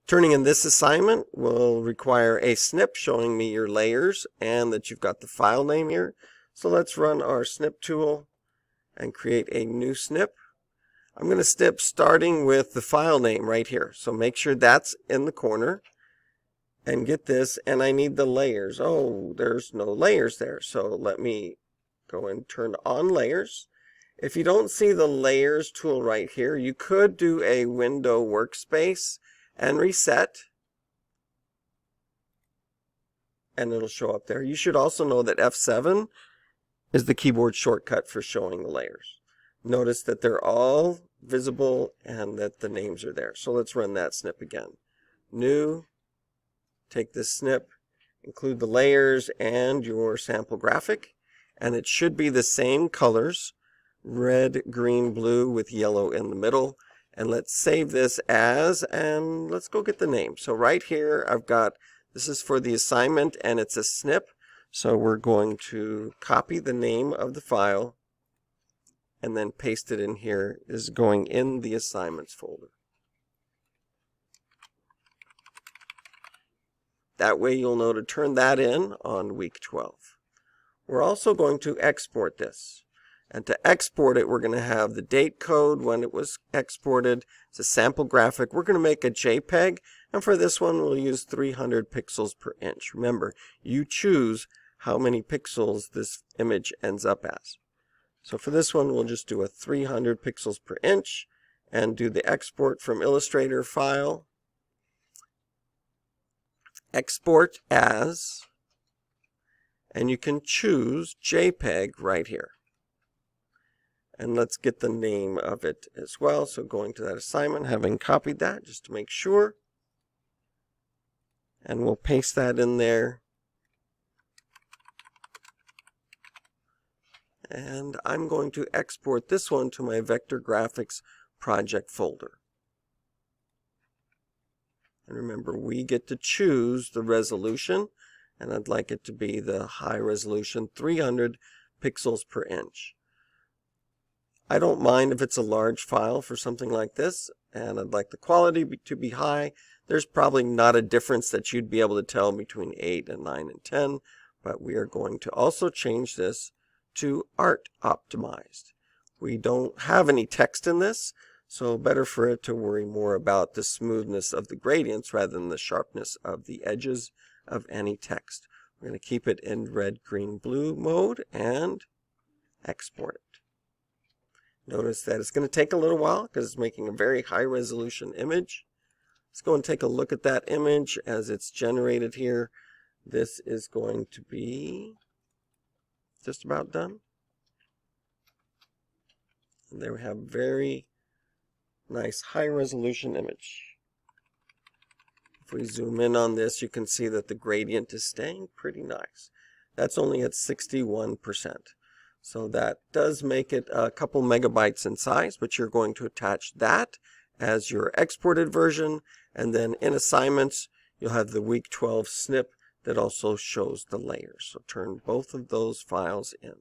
Turning in this assignment will require a snip showing me your layers and that you've got the file name here. So let's run our snip tool and create a new snip. I'm going to snip starting with the file name right here. So make sure that's in the corner. And get this, and I need the layers. Oh, there's no layers there. So let me go and turn on layers. If you don't see the layers tool right here, you could do a window workspace and reset, and it'll show up there. You should also know that F7 is the keyboard shortcut for showing the layers. Notice that they're all visible and that the names are there. So let's run that snip again. New, take this snip, include the layers and your sample graphic, and it should be the same colors, red, green, blue with yellow in the middle. And let's save this as, and let's go get the name. So right here I've got, this is for the assignment and it's a snip. So we're going to copy the name of the file and then paste it in here. This is going in the assignments folder. That way you'll know to turn that in on week 12. We're also going to export this. And to export it, we're going to have the date code when it was exported. It's a sample graphic. We're going to make a JPEG. And for this one, we'll use 300 pixels per inch. Remember, you choose how many pixels this image ends up as. So for this one, we'll just do a 300 pixels per inch and do the export from Illustrator file. Export as, and you can choose JPEG right here. And let's get the name of it as well. So going to that assignment, having copied that just to make sure. And we'll paste that in there. And I'm going to export this one to my Vector Graphics project folder. And remember, we get to choose the resolution, and I'd like it to be the high resolution 300 pixels per inch. I don't mind if it's a large file for something like this, and I'd like the quality to be high. There's probably not a difference that you'd be able to tell between 8 and 9 and 10, but we are going to also change this to art optimized. We don't have any text in this, so better for it to worry more about the smoothness of the gradients rather than the sharpness of the edges of any text. We're going to keep it in red, green, blue mode and export it. Notice that it's going to take a little while because it's making a very high resolution image. Let's go and take a look at that image as it's generated here. This is going to be just about done. And there we have very nice high resolution image. If we zoom in on this, you can see that the gradient is staying pretty nice. That's only at 61%. So that does make it a couple megabytes in size, but you're going to attach that as your exported version. And then in assignments, you'll have the week 12 snip that also shows the layers. So turn both of those files in.